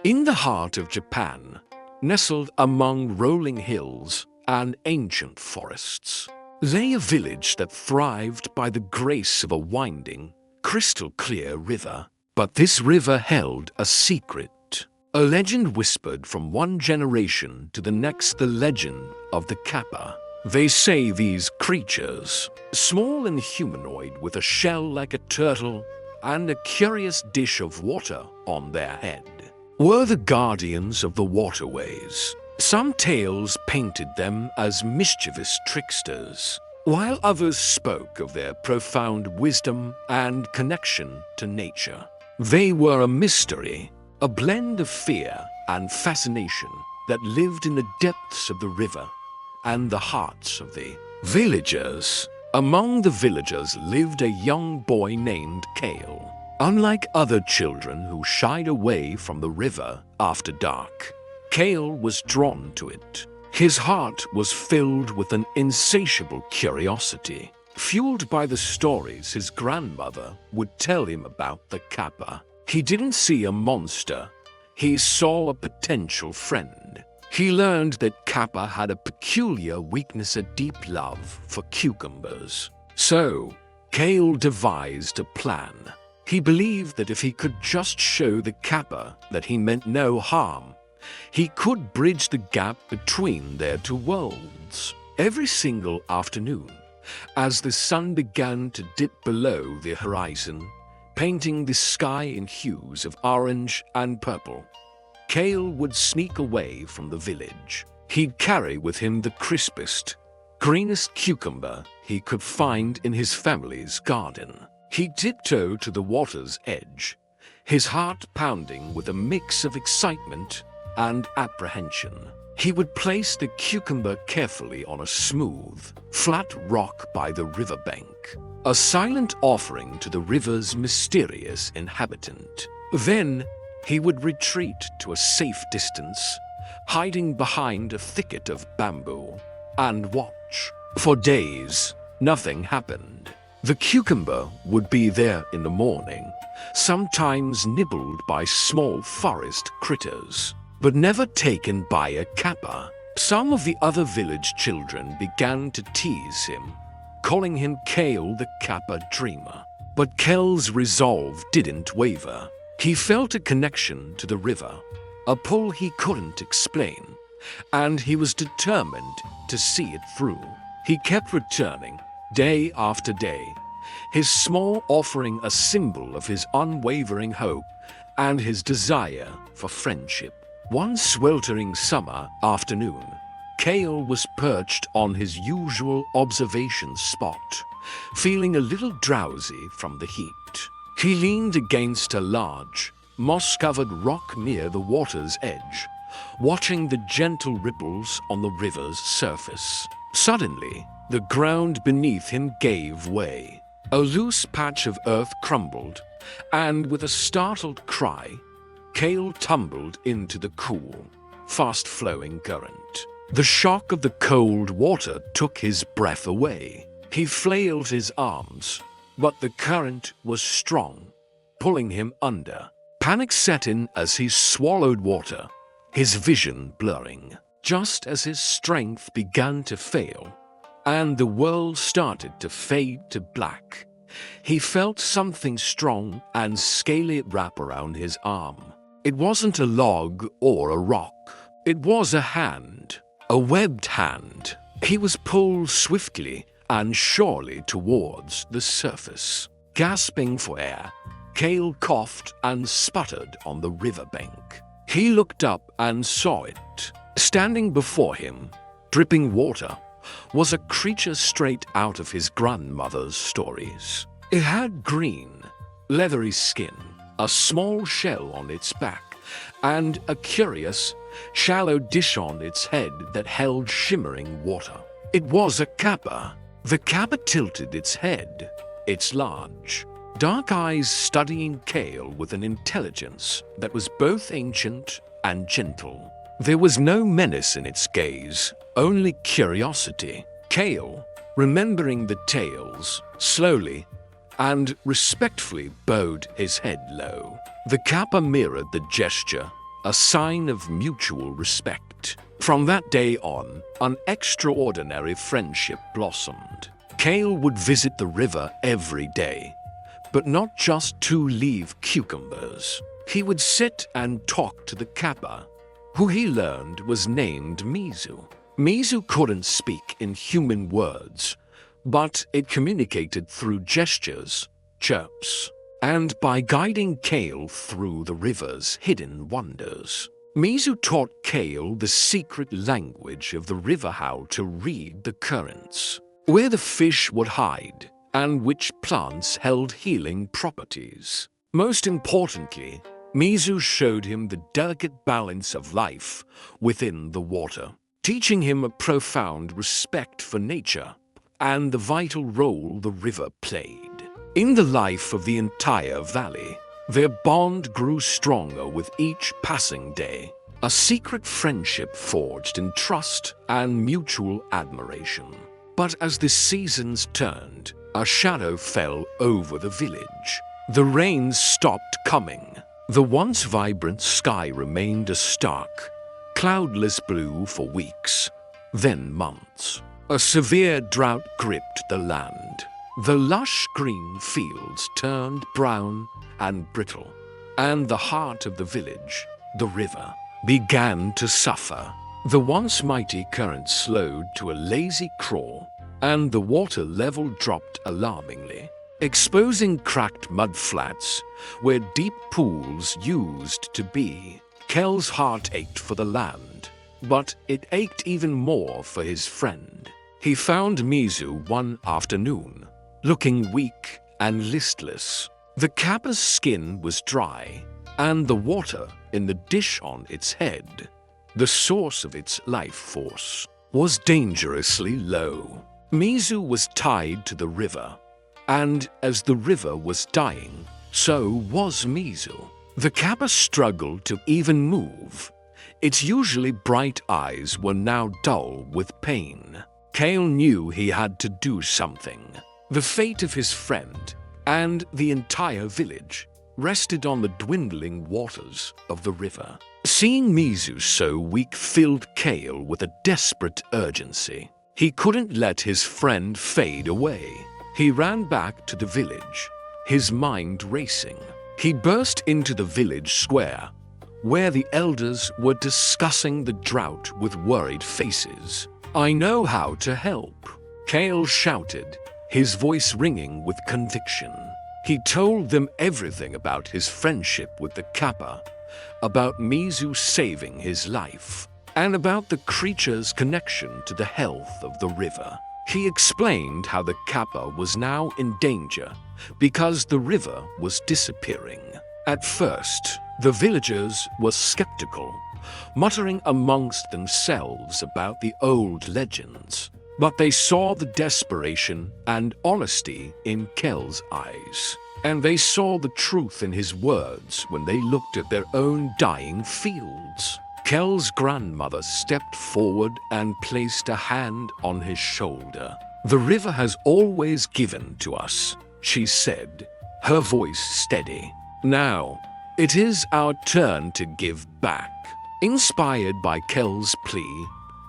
In the heart of Japan, nestled among rolling hills and ancient forests, lay a village that thrived by the grace of a winding, crystal-clear river. But this river held a secret. A legend whispered from one generation to the next, the legend of the Kappa. They say these creatures, small and humanoid with a shell like a turtle and a curious dish of water on their head, were the guardians of the waterways. Some tales painted them as mischievous tricksters, while others spoke of their profound wisdom and connection to nature. They were a mystery, a blend of fear and fascination that lived in the depths of the river and the hearts of the villagers. Among the villagers lived a young boy named Kale. Unlike other children who shied away from the river after dark, Kale was drawn to it. His heart was filled with an insatiable curiosity, fueled by the stories his grandmother would tell him about the Kappa. He didn't see a monster, he saw a potential friend. He learned that Kappa had a peculiar weakness, a deep love for cucumbers. So, Kale devised a plan. He believed that if he could just show the Kappa that he meant no harm, he could bridge the gap between their two worlds. Every single afternoon, as the sun began to dip below the horizon, painting the sky in hues of orange and purple, Kale would sneak away from the village. He'd carry with him the crispest, greenest cucumber he could find in his family's garden. He'd tiptoe to the water's edge, his heart pounding with a mix of excitement and apprehension. He would place the cucumber carefully on a smooth, flat rock by the riverbank, a silent offering to the river's mysterious inhabitant. Then he would retreat to a safe distance, hiding behind a thicket of bamboo, and watch. For days, nothing happened. The cucumber would be there in the morning, sometimes nibbled by small forest critters, but never taken by a Kappa. Some of the other village children began to tease him, calling him Kale the Kappa Dreamer. But Kale's resolve didn't waver. He felt a connection to the river, a pull he couldn't explain, and he was determined to see it through. He kept returning, day after day, his small offering a symbol of his unwavering hope and his desire for friendship. One sweltering summer afternoon, Kale was perched on his usual observation spot, feeling a little drowsy from the heat. He leaned against a large, moss-covered rock near the water's edge, watching the gentle ripples on the river's surface. Suddenly, the ground beneath him gave way. A loose patch of earth crumbled, and with a startled cry, Kale tumbled into the cool, fast-flowing current. The shock of the cold water took his breath away. He flailed his arms, but the current was strong, pulling him under. Panic set in as he swallowed water, his vision blurring. Just as his strength began to fail, and the world started to fade to black, he felt something strong and scaly wrap around his arm. It wasn't a log or a rock. It was a hand, a webbed hand. He was pulled swiftly and surely towards the surface. Gasping for air, Kale coughed and sputtered on the riverbank. He looked up and saw it. Standing before him, dripping water, was a creature straight out of his grandmother's stories. It had green, leathery skin, a small shell on its back, and a curious, shallow dish on its head that held shimmering water. It was a Kappa. The Kappa tilted its head, its large, dark eyes studying Kale with an intelligence that was both ancient and gentle. There was no menace in its gaze, only curiosity. Kale, remembering the tales, slowly and respectfully bowed his head low. The Kappa mirrored the gesture, a sign of mutual respect. From that day on, an extraordinary friendship blossomed. Kale would visit the river every day, but not just to leave cucumbers. He would sit and talk to the Kappa, who he learned was named Mizu. Mizu couldn't speak in human words, but it communicated through gestures, chirps, and by guiding Kale through the river's hidden wonders. Mizu taught Kale the secret language of the river, how to read the currents, where the fish would hide, and which plants held healing properties. Most importantly, Mizu showed him the delicate balance of life within the water, teaching him a profound respect for nature and the vital role the river played in the life of the entire valley. Their bond grew stronger with each passing day, a secret friendship forged in trust and mutual admiration. But as the seasons turned, a shadow fell over the village. The rains stopped coming. The once vibrant sky remained a stark, cloudless blue for weeks, then months. A severe drought gripped the land. The lush green fields turned brown and brittle, and the heart of the village, the river, began to suffer. The once mighty current slowed to a lazy crawl, and the water level dropped alarmingly, exposing cracked mudflats where deep pools used to be. Kel's heart ached for the land, but it ached even more for his friend. He found Mizu one afternoon, looking weak and listless. The Kappa's skin was dry, and the water in the dish on its head, the source of its life force, was dangerously low. Mizu was tied to the river, and as the river was dying, so was Mizu. The Kappa struggled to even move. Its usually bright eyes were now dull with pain. Kale knew he had to do something. The fate of his friend and the entire village rested on the dwindling waters of the river. Seeing Mizu so weak filled Kale with a desperate urgency. He couldn't let his friend fade away. He ran back to the village, his mind racing. He burst into the village square, where the elders were discussing the drought with worried faces. "I know how to help," Kale shouted, his voice ringing with conviction. He told them everything about his friendship with the Kappa, about Mizu saving his life, and about the creature's connection to the health of the river. He explained how the Kappa was now in danger because the river was disappearing. At first, the villagers were skeptical, muttering amongst themselves about the old legends. But they saw the desperation and honesty in Kel's eyes, and they saw the truth in his words when they looked at their own dying fields. Kel's grandmother stepped forward and placed a hand on his shoulder. "The river has always given to us," she said, her voice steady. "Now, it is our turn to give back." Inspired by Kel's plea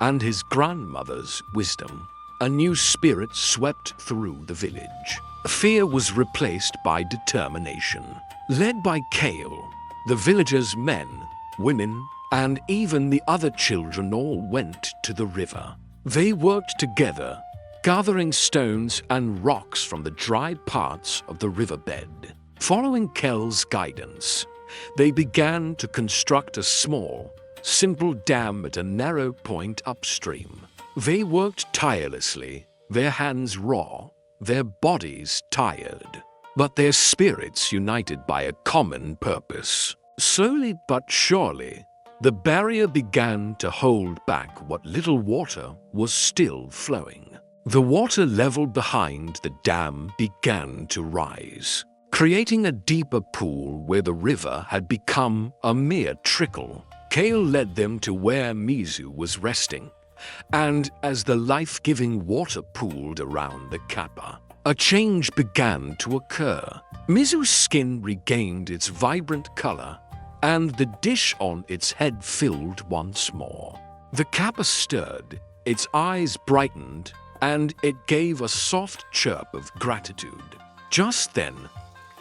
and his grandmother's wisdom, a new spirit swept through the village. Fear was replaced by determination. Led by Kale, the villagers' men, women, and even the other children all went to the river. They worked together, gathering stones and rocks from the dry parts of the riverbed. Following Kel's guidance, they began to construct a small, simple dam at a narrow point upstream. They worked tirelessly, their hands raw, their bodies tired, but their spirits united by a common purpose. Slowly but surely, the barrier began to hold back what little water was still flowing. The water level behind the dam began to rise, creating a deeper pool where the river had become a mere trickle. Kale led them to where Mizu was resting, and as the life-giving water pooled around the Kappa, a change began to occur. Mizu's skin regained its vibrant color, and the dish on its head filled once more. The Kappa stirred, its eyes brightened, and it gave a soft chirp of gratitude. Just then,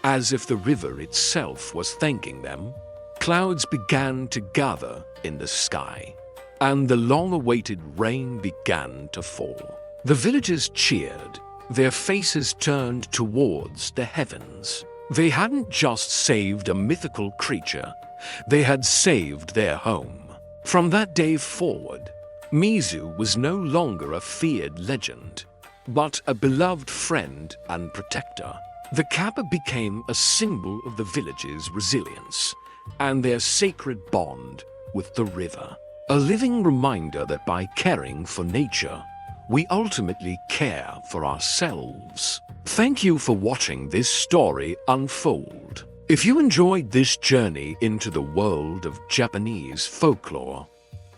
as if the river itself was thanking them, clouds began to gather in the sky, and the long-awaited rain began to fall. The villagers cheered, their faces turned towards the heavens. They hadn't just saved a mythical creature, they had saved their home. From that day forward, Mizu was no longer a feared legend, but a beloved friend and protector. The Kappa became a symbol of the village's resilience and their sacred bond with the river. A living reminder that by caring for nature, we ultimately care for ourselves. Thank you for watching this story unfold. If you enjoyed this journey into the world of Japanese folklore,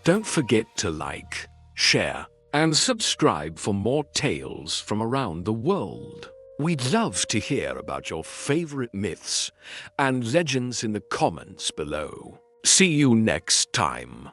don't forget to like, share, and subscribe for more tales from around the world. We'd love to hear about your favorite myths and legends in the comments below. See you next time.